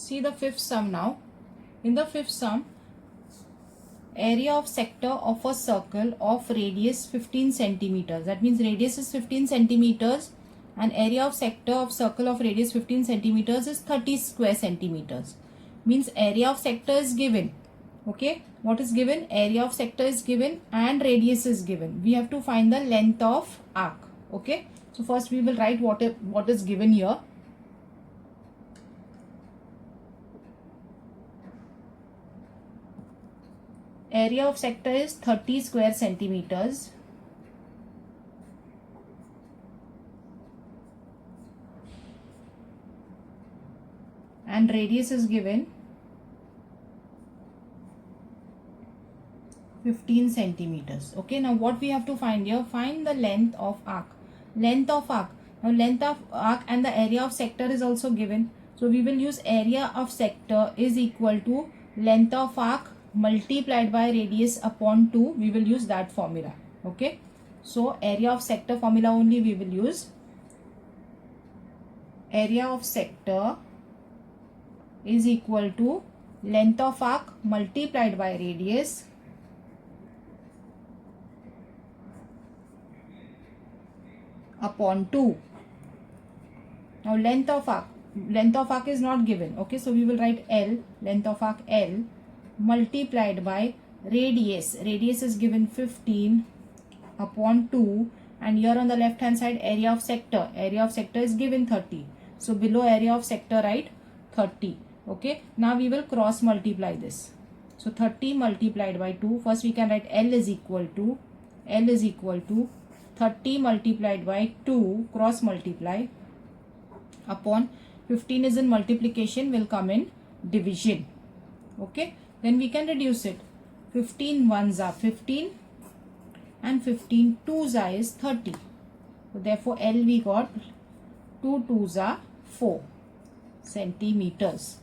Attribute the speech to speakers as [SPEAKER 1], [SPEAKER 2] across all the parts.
[SPEAKER 1] See the fifth sum now. In the fifth sum, area of sector of a circle of radius 15 centimeters. That means radius is 15 centimeters and area of sector of circle of radius 15 centimeters is 30 square centimeters. Means area of sector is given. Okay, what is given? Area of sector is given and radius is given. We have to find the length of arc. Okay, so first we will write what is given here. Area of sector is 30 square centimeters. And radius is given 15 centimeters. Okay, now what we have to find here? Find the length of arc. Length of arc. Now length of arc and the area of sector is also given. So we will use area of sector is equal to length of arc multiplied by radius upon 2. We will use that formula. Okay, so area of sector formula only we will use. Area of sector is equal to length of arc multiplied by radius upon 2. Now length of arc is not given. Okay, so we will write L, length of arc L multiplied by radius. Radius is given 15 upon 2, and here on the left hand side area of sector. Area of sector is given 30. So below area of sector write 30. Okay, now we will cross multiply this. So 30 multiplied by 2. First we can write L is equal to 30 multiplied by 2, cross multiply, upon 15 is in multiplication, will come in division. Okay, then we can reduce it. 15 ones are 15 and 15 twos are is 30. So therefore L we got 2 twos are 4 centimeters.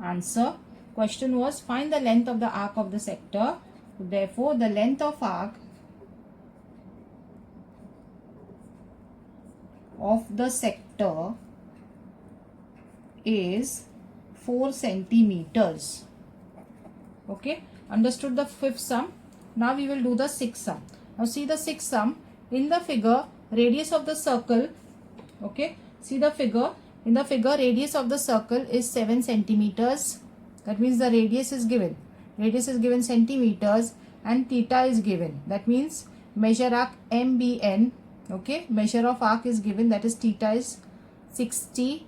[SPEAKER 1] Answer. Question was find the length of the arc of the sector. So therefore the length of arc of the sector is 4 centimeters. Okay, understood the fifth sum. Now we will do the sixth sum. Now see the sixth sum. In the figure, radius of the circle, okay, see the figure. In the figure, radius of the circle is 7 centimeters. That means the radius is given. Radius is given centimeters and theta is given. That means measure arc MBN. Okay, measure of arc is given, that is theta is 60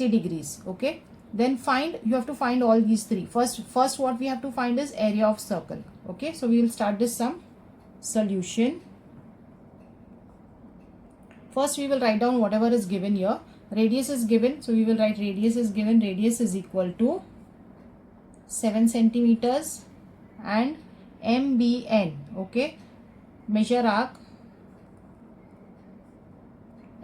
[SPEAKER 1] degrees. Okay, then you have to find all these three. First what we have to find is area of circle. Okay, so we will start this sum. Solution. First we will write down whatever is given here. Radius is given, so we will write radius is given. Radius is equal to 7 centimeters and MBN. Okay, measure arc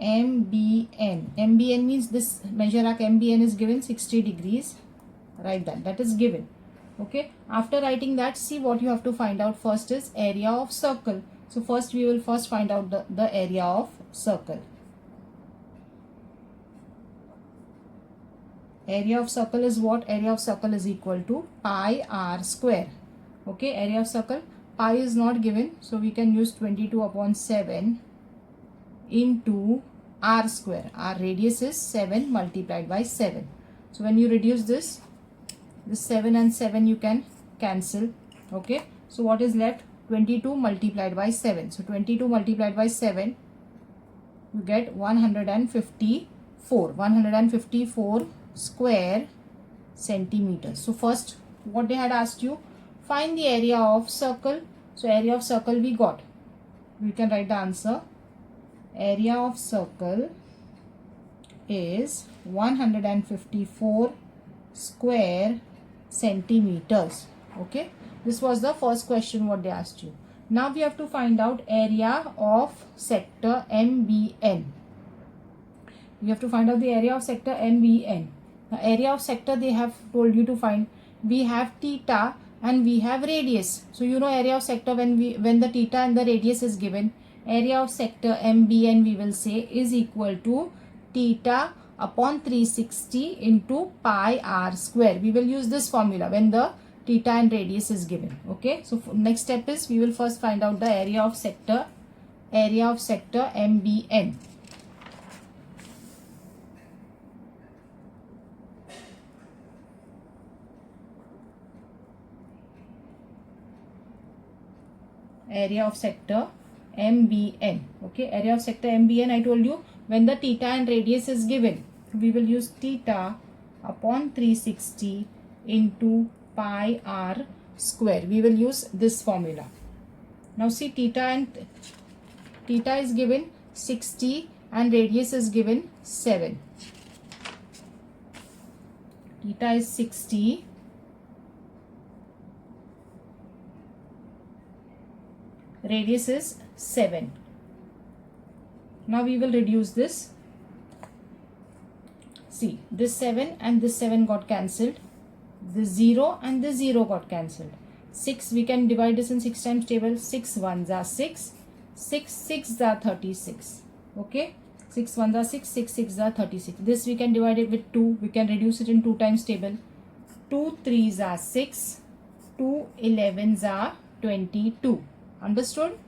[SPEAKER 1] MBN. MBN means this measure arc MBN is given 60 degrees. Write that is given. Okay, after writing that, see what you have to find out. First is area of circle. So first we will find out the area of circle. Area of circle is what? Area of circle is equal to pi r square. Okay, area of circle, pi is not given, so we can use 22 upon 7 into r square. Our radius is 7 multiplied by 7. So when you reduce this 7 and 7 you can cancel. Okay, so what is left? 22 multiplied by 7. So 22 multiplied by 7, you get 154 square centimeters. So first what they had asked you, find the area of circle. So area of circle we got. We can write the answer. Area of circle is 154 square centimeters. Okay, this was the first question what they asked you. Now we have to find out area of sector MBN. We have to find out the area of sector MBN. The area of sector they have told you to find. We have theta and we have radius. So you know area of sector when the theta and the radius is given. Area of sector MBN we will say is equal to theta upon 360 into pi r square. We will use this formula when the theta and radius is given. Okay, so next step is we will first find out the area of sector MBN. Area of sector MBN. Okay, area of sector MBN, I told you when the theta and radius is given, we will use theta upon 360 into pi r square. We will use this formula. Now see, theta is given 60 and radius is given 7. Theta is 60, radius is 7. Now we will reduce this. See, this 7 and this 7 got cancelled. This 0 and this 0 got cancelled. 6, we can divide this in 6 times table. 6 ones are 6. 6 6s are 36. Okay, 6 ones are 6. 6 6s are 36. This we can divide it with 2. We can reduce it in 2 times table. 2 3s are 6. 2 11s are 22. Understood?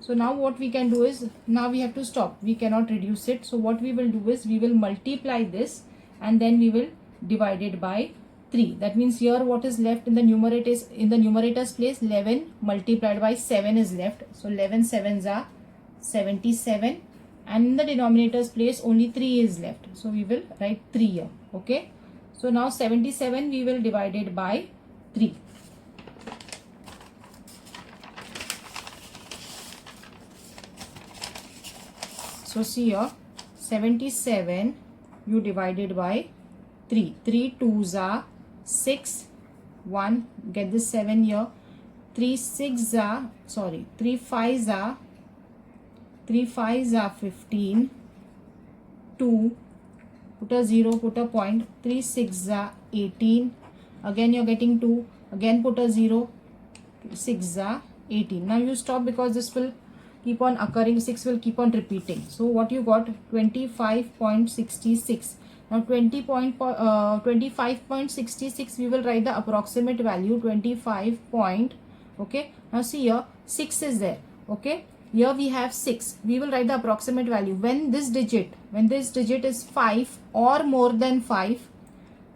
[SPEAKER 1] So now what we can do is, now we have to stop. We cannot reduce it. So what we will do is we will multiply this and then we will divide it by 3. That means here what is left in the numerator is, in the numerator's place 11 multiplied by 7 is left. So 11 7s are 77 and in the denominator's place only 3 is left. So we will write 3 here. Okay. So now 77 we will divide it by 3. So see here, 77 you divided by 3. 3 2s are 6. 1, get this 7 here. 3 5s are 15. 2, put a 0, put a point. 3 6s are 18. Again you're getting 2. Again put a 0. 6s are 18. Now you stop because this will keep on occurring. 6 will keep on repeating. So what you got? 25.66. Now 25.66 we will write the approximate value 25 point. Okay, now see here 6 is there. Okay, here we have 6. We will write the approximate value when this digit is 5 or more than 5,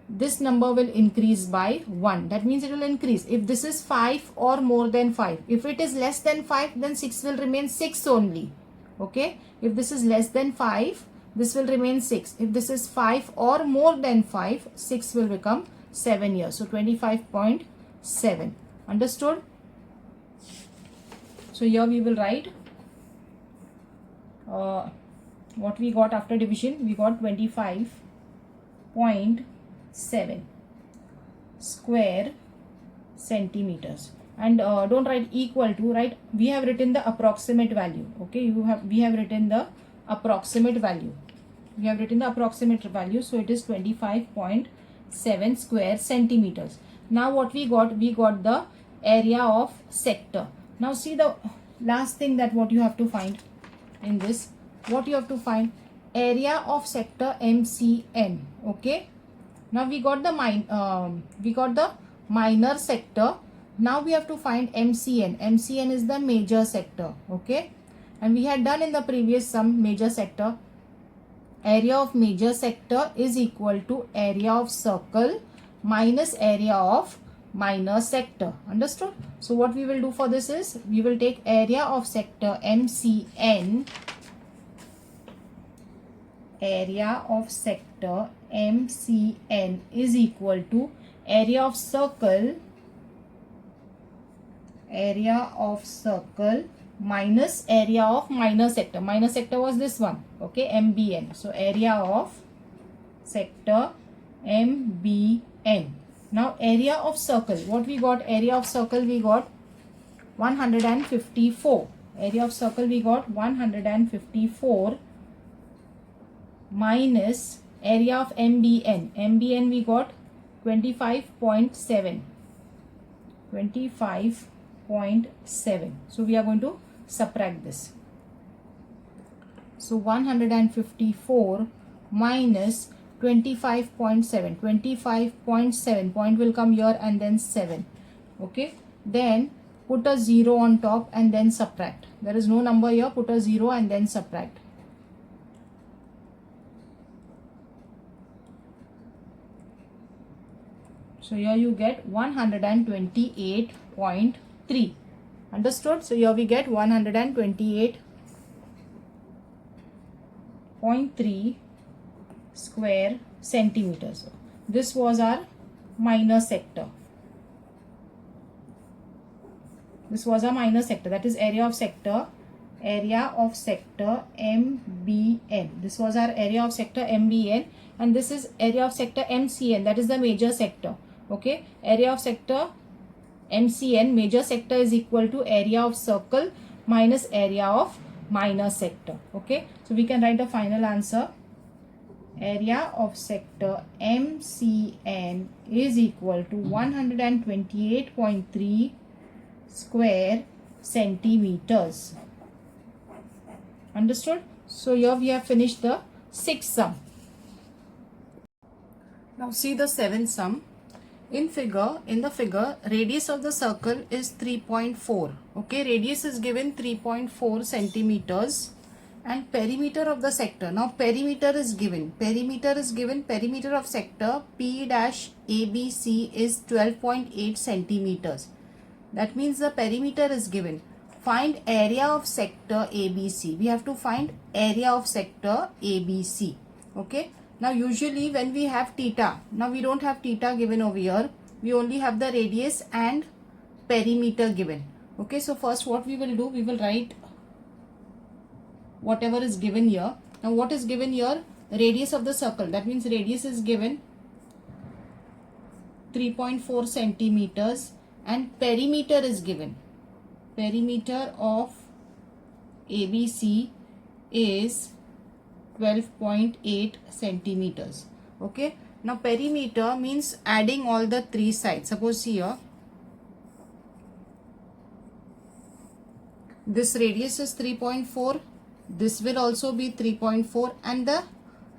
[SPEAKER 1] this number will increase by 1. That means it will increase if this is 5 or more than 5. If it is less than 5, then 6 will remain 6 only. Okay, if this is less than 5, this will remain 6. If this is 5 or more than 5, 6 will become 7 here. So 25.7. Understood? So here we will write what we got after division. We got 25.7 square centimeters. And don't write equal to, right? We have written the approximate value. Okay, we have written the approximate value. We have written the approximate value. So it is 25.7 square centimeters. Now what we got? We got the area of sector. Now see the last thing that what you have to find in this. What you have to find? Area of sector MCN. Okay. Now we got the minor sector. Now we have to find MCN. MCN is the major sector. Okay. And we had done in the previous sum major sector. Area of major sector is equal to area of circle minus area of minor sector. Understood? So what we will do for this is we will take area of sector MCN. Area of sector MCN is equal to area of circle minus area of minor sector. Minor sector was this one. Okay, MBN. So area of sector MBN. Now area of circle. What we got? Area of circle we got 154. Area of circle we got 154 minus area of MBN. MBN we got 25.7. 25.7. So we are going to subtract this. So 154 minus 25.7. 25.7 point will come here and then 7. Okay, then put a 0 on top and then subtract. There is no number here, put a 0 and then subtract. So here you get 128.3. Understood? So here we get 128.3 square centimeters. This was our minor sector. This was our minor sector, that is area of sector MBN. This was our area of sector MBN, and this is area of sector MCN, that is the major sector. Okay, area of sector MCN, major sector, is equal to area of circle minus area of minor sector. Okay, so we can write the final answer. Area of sector MCN is equal to 128.3 square centimeters. Understood? So here we have finished the 6th sum. Now see the 7th sum. In the figure, radius of the circle is 3.4. Okay, radius is given 3.4 centimeters, and perimeter of the sector. Now perimeter is given. Perimeter of sector P-ABC is 12.8 centimeters. That means the perimeter is given. Find area of sector ABC. We have to find area of sector ABC. Okay. Now usually when we have theta, now we don't have theta given over here. We only have the radius and perimeter given. Okay. So first what we will do, we will write whatever is given here. Now what is given here? Radius of the circle. That means radius is given 3.4 centimeters and perimeter is given. Perimeter of ABC is 12.8 centimeters. Okay. Now perimeter means adding all the three sides. Suppose here this radius is 3.4. This will also be 3.4, and the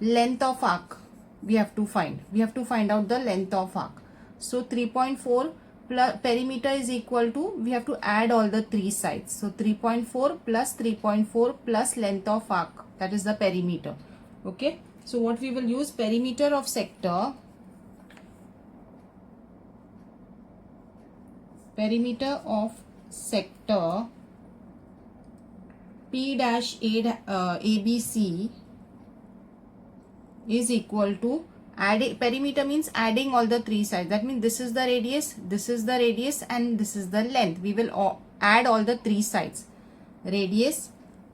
[SPEAKER 1] length of arc we have to find. We have to find out the length of arc. So 3.4 plus perimeter is equal to, we have to add all the three sides. So 3.4 plus 3.4 plus length of arc, that is the perimeter. Okay. So what we will use, perimeter of sector, P-ABC is equal to, perimeter means adding all the three sides. That means this is the radius, and this is the length. We will add all the three sides. Radius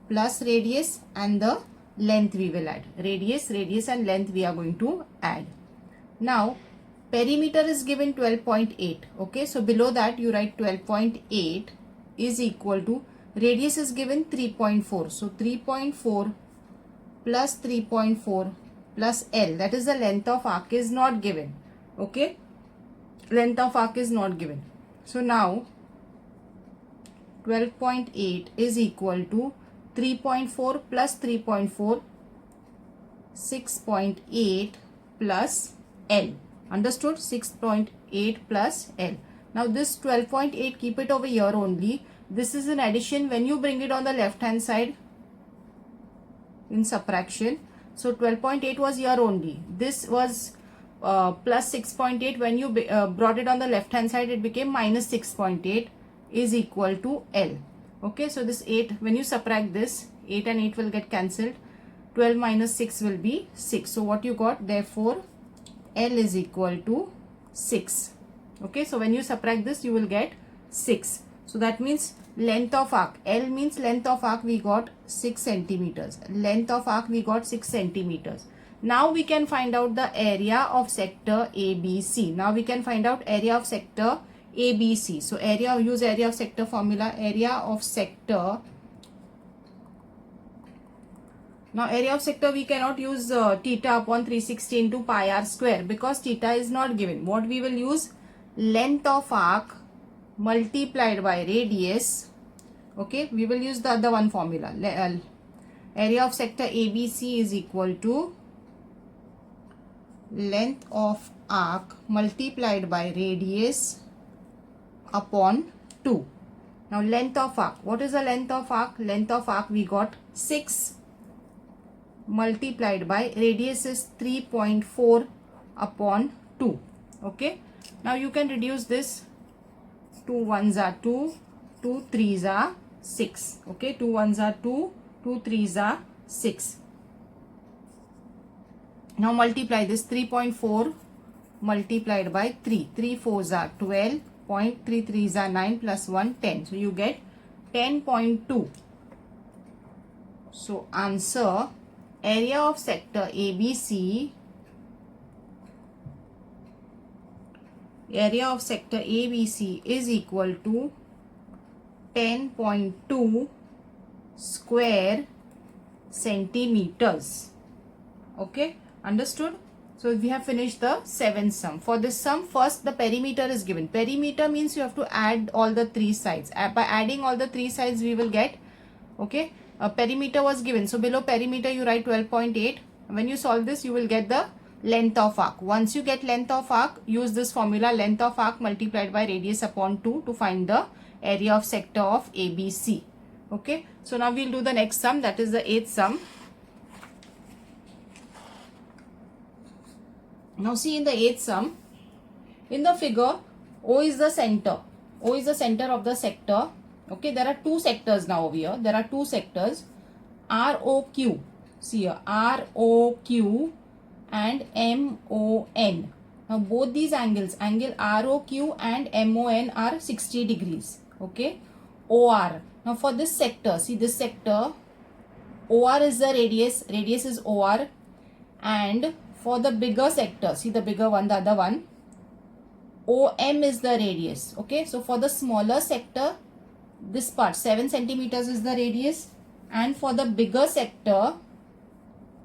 [SPEAKER 1] plus radius and the length we will add. Radius and length we are going to add. Now perimeter is given 12.8. Okay, so below that you write 12.8 is equal to, radius is given 3.4. So 3.4 plus 3.4 plus L, that is the length of arc, is not given. Okay, length of arc is not given. So now 12.8 is equal to 3.4 plus 3.4, 6.8 plus L. Understood? 6.8 plus L. Now this 12.8, keep it over here only. This is an addition. When you bring it on the left hand side in subtraction, so 12.8 was here only. This was plus 6.8. When you brought it on the left hand side, it became minus 6.8 is equal to L. Okay, so this 8, when you subtract this, 8 and 8 will get cancelled. 12 minus 6 will be 6. So what you got? Therefore L is equal to 6. Okay, so when you subtract this, you will get 6. So that means length of arc, L means length of arc, we got 6 centimeters. Length of arc we got 6 centimeters. Now we can find out the area of sector ABC. Now we can find out area of sector ABC. So area, use area of sector formula. Area of sector. Now area of sector we cannot use theta upon 360 into pi r square because theta is not given. What we will use? Length of arc multiplied by radius. Okay, we will use the other one formula. Area of sector ABC is equal to length of arc multiplied by radius upon 2. Now length of arc. What is the length of arc? Length of arc we got 6 multiplied by radius is 3.4 upon 2. Okay. Now you can reduce this. 2 ones are 2, 2 threes are 6. Okay. 2 ones are 2, 2 threes are 6. Now multiply this. 3.4 multiplied by 3. 3 fours are 12. 3 threes are 9 plus 1 10. So you get 10.2. So answer, area of sector ABC, area of sector ABC is equal to 10.2 square centimeters. Okay, understood? So we have finished the 7th sum. For this sum, first the perimeter is given. Perimeter means you have to add all the 3 sides. By adding all the 3 sides, we will get, okay, a perimeter was given. So below perimeter, you write 12.8. When you solve this, you will get the length of arc. Once you get length of arc, use this formula, length of arc multiplied by radius upon 2 to find the area of sector of ABC. Okay, so now we'll do the next sum, that is the 8th sum. Now see in the 8th sum, in the figure, O is the center. O is the center of the sector. Okay, there are 2 sectors now over here. There are 2 sectors, ROQ. See here, ROQ and MON. Now both these angles, angle ROQ and MON are 60 degrees. Okay, OR. Now for this sector, see this sector, OR is the radius, radius is OR, and for the bigger sector, see the bigger one, the other one, OM is the radius. Okay, so for the smaller sector, this part 7 centimeters is the radius, and for the bigger sector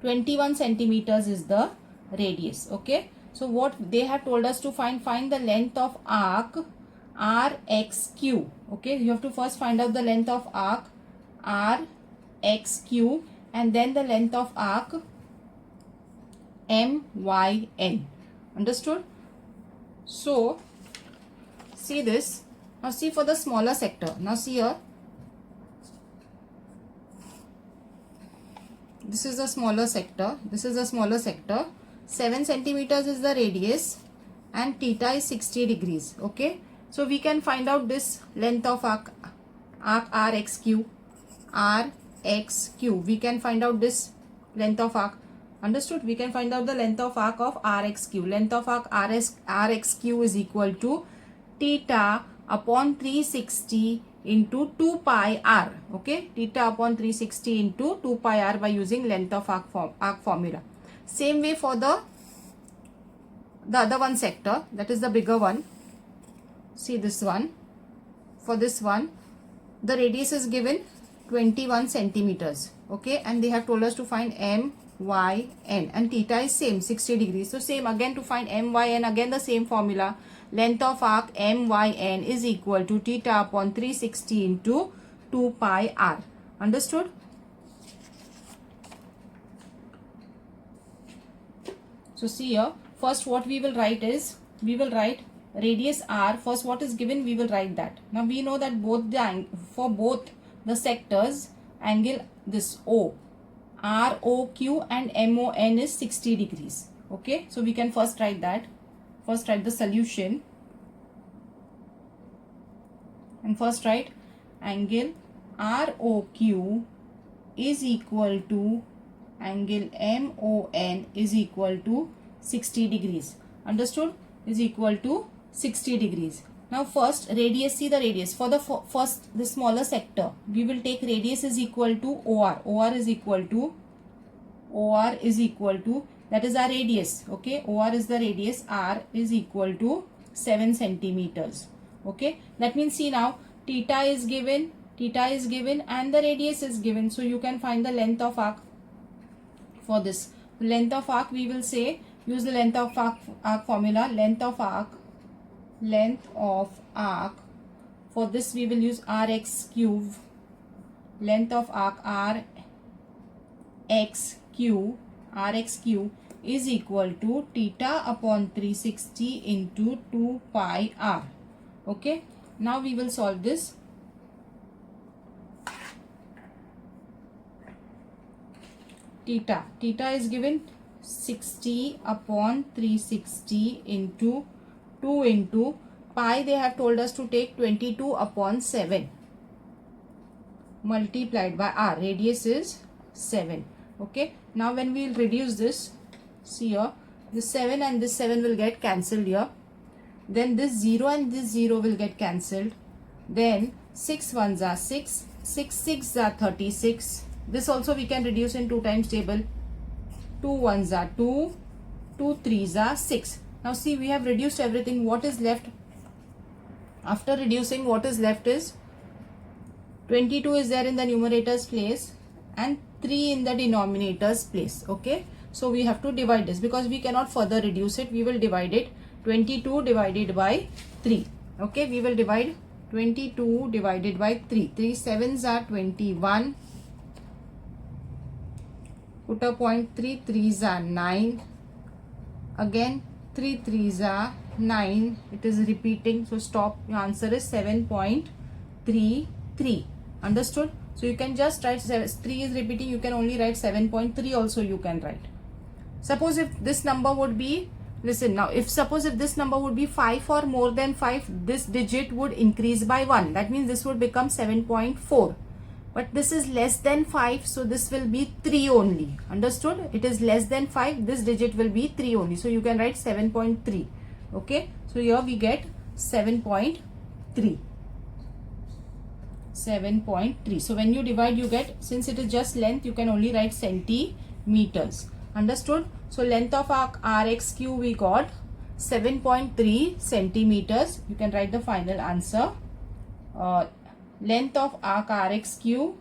[SPEAKER 1] 21 centimeters is the radius. Okay, so what they have told us to find the length of arc RXQ. Okay, you have to first find out the length of arc RXQ and then the length of arc MYN. Understood? So see this. Now see for the smaller sector. Now see here. This is the smaller sector. This is the smaller sector. 7 centimeters is the radius and theta is 60 degrees. Okay. So we can find out this length of arc RXQ. We can find out this length of arc. Understood? We can find out the length of arc of RXQ. Length of arc RXQ is equal to theta upon 360 into 2 pi r. Okay, theta upon 360 into 2 pi r by using length of arc formula. Same way for the other one sector, that is the bigger one. See this one. For this one, the radius is given 21 centimeters. Okay, and they have told us to find MYN and theta is same 60 degrees. So same again, to find MYN, again the same formula. Length of arc MYN is equal to theta upon 360 into 2 pi r. Understood? So see here, first what we will write is, we will write radius r. First what is given, we will write that. Now we know that for both the sectors, angle this O, ROQ and MON is 60 degrees. Okay, so we can first write that. First write the solution and first write angle ROQ is equal to angle MON is equal to 60 degrees. Understood? Is equal to 60 degrees. Now first radius, see the radius. For the first, the smaller sector, we will take radius is equal to OR. OR is equal to that is our radius. Okay, OR is the radius, R is equal to 7 centimeters. Okay, that means see now theta is given and the radius is given. So you can find the length of arc for this. The length of arc, we will say, use the length of arc formula. Length of arc, for this we will use RX cube. Length of arc RX cube is equal to theta upon 360 into 2 pi r. Okay, now we will solve this. Theta is given 60 upon 360 into 2 into pi. They have told us to take 22 upon 7 multiplied by r. Radius is 7. Okay, now when we will reduce this, see here, this 7 and this 7 will get cancelled here. Then this 0 and this 0 will get cancelled. Then 6 ones are 6, 6 6 are 36. This also we can reduce in 2 times table. 2 ones are 2, 2 threes are 6. Now see, we have reduced everything. What is left? After reducing, what is left is 22 is there in the numerator's place and 3 in the denominator's place. Okay, so we have to divide this because we cannot further reduce it. We will divide it. 22 divided by 3. Okay, we will divide 22 divided by 3. 3 sevens are 21. Put a point. 3 threes are 9. Again 3 threes are 9. It is repeating, so stop. Your answer is 7.33. Understood? So you can just write 3 is repeating. You can only write 7.3 also you can write. Suppose if this number would be, listen now, if this number would be 5 or more than 5, this digit would increase by 1. That means this would become 7.4. But this is less than 5, so this will be 3 only. Understood? It is less than 5, this digit will be 3 only. So you can write 7.3. Okay, so here we get 7.3. 7.3. So when you divide, you get, since it is just length, you can only write centimeters. Understood? So length of arc RXQ we got 7.3 centimeters. You can write the final answer. Length of arc RXQ,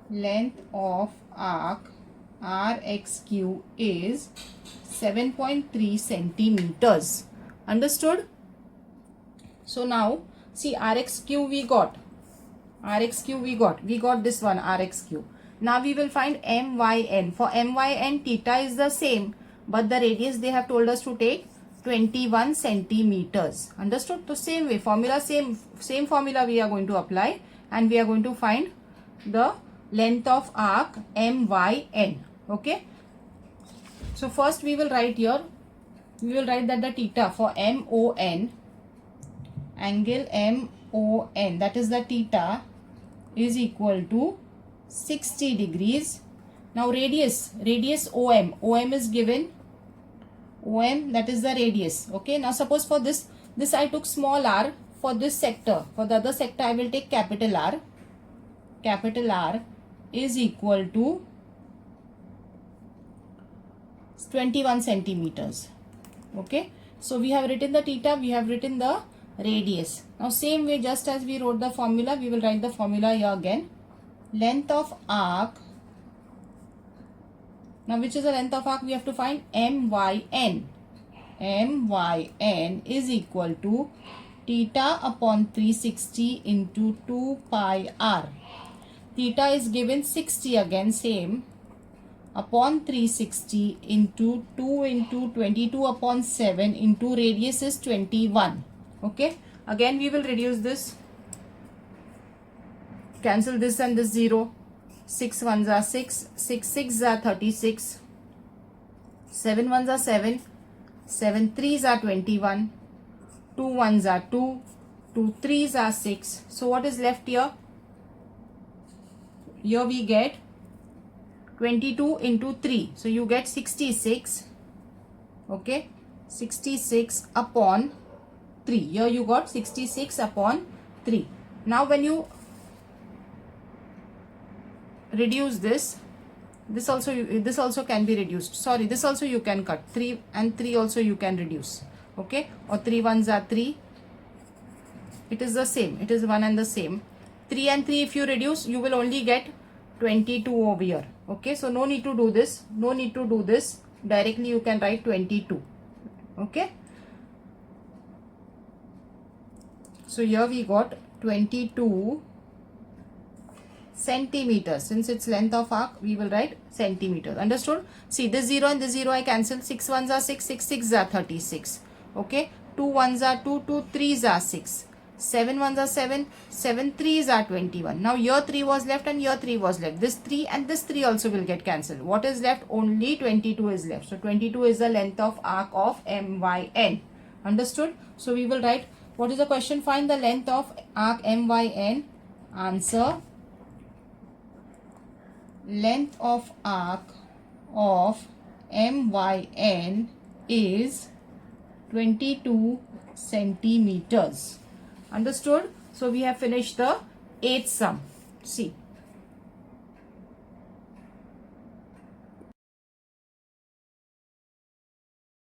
[SPEAKER 1] length of arc RXQ is 7.3 centimeters. Understood? So now see, RXQ we got this one, RXQ. Now we will find MYN. For MYN, theta is the same, but the radius they have told us to take 21 centimeters. Understood? So same way, formula, same formula we are going to apply, and we are going to find the length of arc MYN. Okay, so first we will write here, we will write that the theta for MON, angle MON, that is the theta, is equal to 60 degrees. Now radius OM is given. OM, that is the radius. Okay, now suppose for this I took small r for this sector. For the other sector I will take capital R. Capital R is equal to 21 centimeters. Okay, so we have written the theta, we have written the radius. Now same way, just as we wrote the formula, we will write the formula here again. Length of arc. Now which is the length of arc? We have to find MYN. MYN is equal to theta upon 360 into 2 pi r. Theta is given 60, again same, upon 360 into 2 into 22 upon 7 into radius is 21. Okay, again we will reduce this. Cancel this and this 0. 6 ones are 6, 6 6 are 36, 7 ones are 7, 7 threes are 21, 2 ones are 2, 2 threes are 6. So what is left here? Here we get 22 into 3. So you get 66. Okay, 66 upon 3. Here you got 66 upon 3. Now when you reduce this also can be reduced. Sorry, this also you can cut. 3 and 3 also you can reduce. Okay, or 3 ones are 3. It is the same. It is one and the same. 3 and 3 if you reduce, you will only get 22 over here. Okay, so no need to do this. No need to do this. Directly you can write 22. Okay. So here we got 22 centimeters. Since it's length of arc, we will write centimeters. Understood? See, this 0 and this 0 I cancel. 6 ones are 6, 6 6s are 36. Okay. 2 ones are 2, 2 3s are 6. 7 ones are 7, 7 3s are 21. Now here 3 was left and here 3 was left. This 3 and this 3 also will get cancelled. What is left? Only 22 is left. So 22 is the length of arc of MYN. Understood? So we will write, what is the question? Find the length of arc MYN. Answer, length of arc of MYN is 22 centimeters. Understood? So we have finished the 8th sum. See,